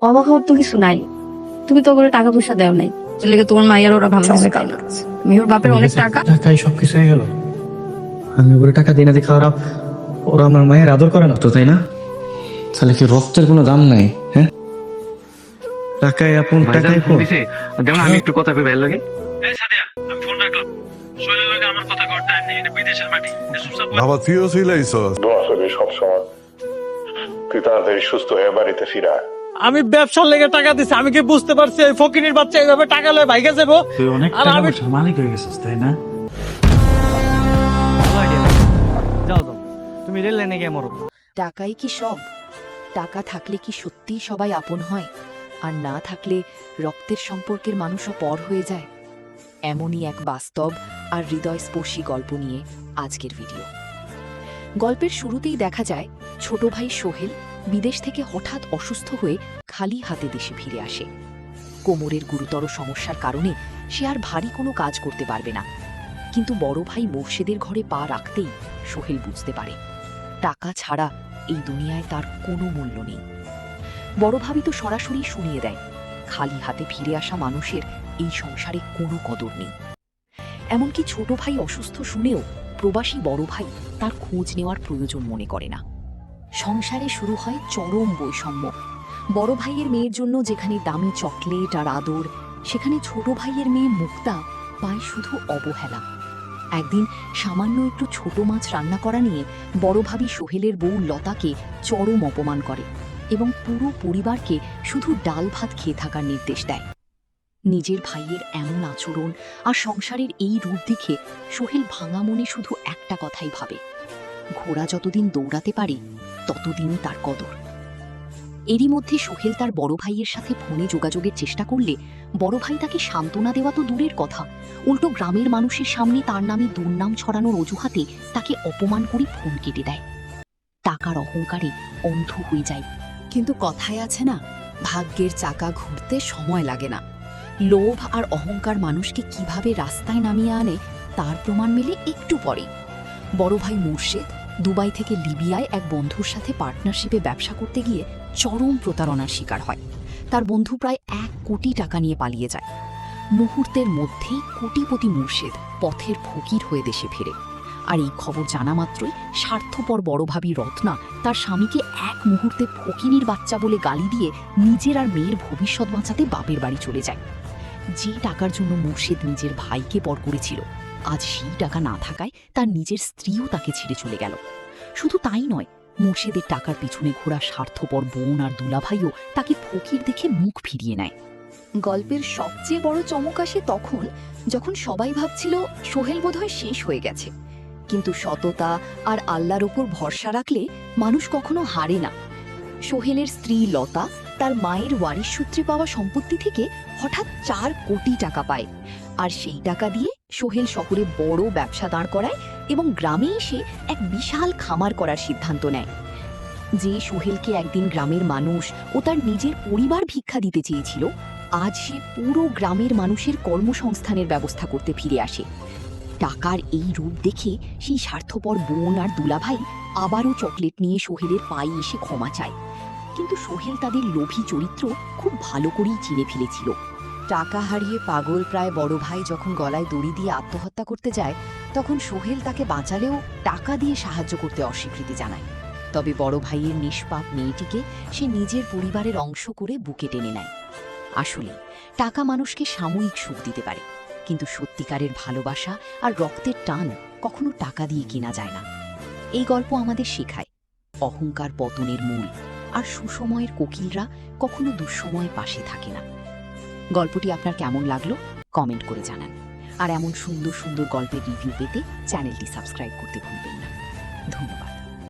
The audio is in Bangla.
অবাক হওয়ার তো কিছু নাই, তুমি তো করে টাকা পয়সা দেও নাই, লেগে তোমার মায়ের ওরা ভালো আছে তাই না? মেহুর বাপের অনেক টাকা। টাকাই সবকিছু হয়ে গেল। আমি ওরে টাকা দিই না দেখে ওরা ওরা আমার মায়ের আদর করে না তো, তাই না? তাহলে কি রক্তের কোনো দাম নাই? হ্যাঁ, টাকায় আপন, টাকায় আপন। যেমন আমি একটু কথা কই ভাই লাগে। বাবা তুইও ছিলাইছস। দোয়া করি সবসময় তুই তাড়াতাড়ি সুস্থ হয়ে বাড়িতে ফিরা। আমি ব্যবসার লেগে টাকা দিছি, আমি কি বুঝতে পারছি ওই ফকিনির বাচ্চা এইভাবে টাকা লয়ে ভাইগা যাবো? তুই অনেক আর টাকা আমি পয়সার মালিক হয়ে গেছিস তাই না? যাও যাও, তুমি রেল লাইনে গিয়ে মরো। টাকাই কি সব? টাকা থাকলে কি সত্যিই সবাই আপন হয়, আর না থাকলে রক্তের সম্পর্কের মানুষও পর হয়ে যায়? এমনই এক বাস্তব আর হৃদয়স্পর্শী গল্প নিয়ে আজকের ভিডিও। গল্পের শুরুতেই দেখা যায় ছোট ভাই সোহেল বিদেশ থেকে হঠাৎ অসুস্থ হয়ে খালি হাতে দেশে ফিরে আসে। কোমরের গুরুতর সমস্যার কারণে সে আর ভারী কোনো কাজ করতে পারবে না। কিন্তু বড় ভাই মোর্শেদের ঘরে পা রাখতেই সোহেল বুঝতে পারে টাকা ছাড়া এই দুনিয়ায় তার কোনো মূল্য নেই। বড় ভাবি তো সরাসরি শুনিয়ে দেয় খালি হাতে ফিরে আসা মানুষের এই সংসারে কোনো কদর নেই। এমনকি ছোট ভাই অসুস্থ শুনেও প্রবাসী বড় ভাই তার খোঁজ নেওয়ার প্রয়োজন মনে করে না। সংসারে শুরু হয় চরম বৈষম্য। বড় ভাইয়ের মেয়ের জন্য যেখানে দামি চকলেট আর আদর, সেখানে ছোট ভাইয়ের মেয়ে মুক্তা পায় শুধু অবহেলা। একদিন সামান্য একটু ছোট মাছ রান্না করা নিয়ে বড় ভাবি সোহেলের বউ লতাকে চরম অপমান করে এবং পুরো পরিবারকে শুধু ডাল ভাত খেয়ে থাকার নির্দেশ দেয়। নিজের ভাইয়ের এমন আচরণ আর সংসারের এই রূপ দেখে সোহেল ভাঙা মনে শুধু একটা কথাই ভাবে, ঘোড়া যতদিন দৌড়াতে পারে ততদিনই তার কদর। এরই মধ্যে সোহেল তার বড় ভাইয়ের সাথে ফোনে যোগাযোগের চেষ্টা করলে বড় ভাই তাকে সান্ত্বনা দেওয়া তো দূরের কথা, উল্টো গ্রামের মানুষের সামনে তার নামে দুর্নাম ছড়ানোর অজুহাতে তাকে অপমান করে ফোন কেটে দেয়। টাকার অহংকারে অন্ধ হয়ে যায়। কিন্তু কথায় আছে না, ভাগ্যের চাকা ঘুরতে সময় লাগে না। লোভ আর অহংকার মানুষকে কিভাবে রাস্তায় নামিয়ে আনে তার প্রমাণ মেলে একটু পরে। বড় ভাই মুর্শেদ দুবাই থেকে লিবিয়ায় এক বন্ধুর সাথে পার্টনারশিপে ব্যবসা করতে গিয়ে চরম প্রতারণার শিকার হয়। তার বন্ধু প্রায় 1 কোটি টাকা নিয়ে পালিয়ে যায়। মুহূর্তের মধ্যেই কোটিপতি মুর্শেদ পথের ফকির হয়ে দেশে ফেরে। আর এই খবর জানা মাত্রই স্বার্থপর বড় ভাবি রত্না তার স্বামীকে এক মুহূর্তে ফকিনীর বাচ্চা বলে গালি দিয়ে নিজের আর মেয়ের ভবিষ্যৎ বাঁচাতে বাপের বাড়ি চলে যায়। যে টাকার জন্য মুর্শেদ নিজের ভাইকে পর করেছিল, আজ সেই টাকা না থাকায় তার নিজের স্ত্রীও তাকে ছেড়ে চলে গেল। শুধু তাই নয়, মুর্শেদের টাকার পিছনে ঘোরা স্বার্থপর বোন আর দুলাভাইও তাকে ফকির দেখে মুখ ফিরিয়ে নেয়। গল্পের সবচেয়ে বড় চমক আসে তখন, যখন সবাই ভাবছিল সোহেল বোধহয় শেষ হয়ে গেছে। কিন্তু সততা আর আল্লাহর ওপর ভরসা রাখলে মানুষ কখনো হারে না। সোহেলের স্ত্রী লতা তার মায়ের ওয়ারিশ সূত্রে পাওয়া সম্পত্তি থেকে হঠাৎ 4 কোটি টাকা পায়, আর সেই টাকা দিয়ে সোহেল শহরে বড় ব্যবসা দাঁড় করায় এবং গ্রামে এসে এক বিশাল খামার করার সিদ্ধান্ত নেয়। যে সোহেলকে একদিন গ্রামের মানুষ ও তার নিজের পরিবার ভিক্ষা দিতে চেয়েছিল, আজ সে পুরো গ্রামের মানুষের কর্মসংস্থানের ব্যবস্থা করতে ফিরে আসে। টাকার এই রূপ দেখে সেই স্বার্থপর বোন আর দুলাভাই আবারও চকলেট নিয়ে সোহেলের পায়ে এসে ক্ষমা চায়। কিন্তু সোহেল তাদের লোভী চরিত্র খুব ভালো করেই চিনে ফেলেছিল। টাকা হারিয়ে পাগল প্রায় বড় ভাই যখন গলায় দড়ি দিয়ে আত্মহত্যা করতে যায়, তখন সোহেল তাকে বাঁচালেও টাকা দিয়ে সাহায্য করতে অস্বীকৃতি জানায়। তবে বড় ভাইয়ের নিষ্পাপ মেয়েটিকে সে নিজের পরিবারের অংশ করে বুকে টেনে নেয়। আসলে টাকা মানুষকে সাময়িক সুখ দিতে পারে, কিন্তু সত্যিকারের ভালোবাসা আর রক্তের টান কখনো টাকা দিয়ে কেনা যায় না। এই গল্প আমাদের শেখায় অহংকার পতনের মূল, আর সুসময়ের কোকিলরা কখনো দুঃসময়ে পাশে থাকে না। গল্পটি আপনার কেমন লাগলো কমেন্ট করে জানান। আর এমন সুন্দর সুন্দর গল্পের রিভিউ পেতে চ্যানেলটি সাবস্ক্রাইব করতে ভুলবেন না। ধন্যবাদ।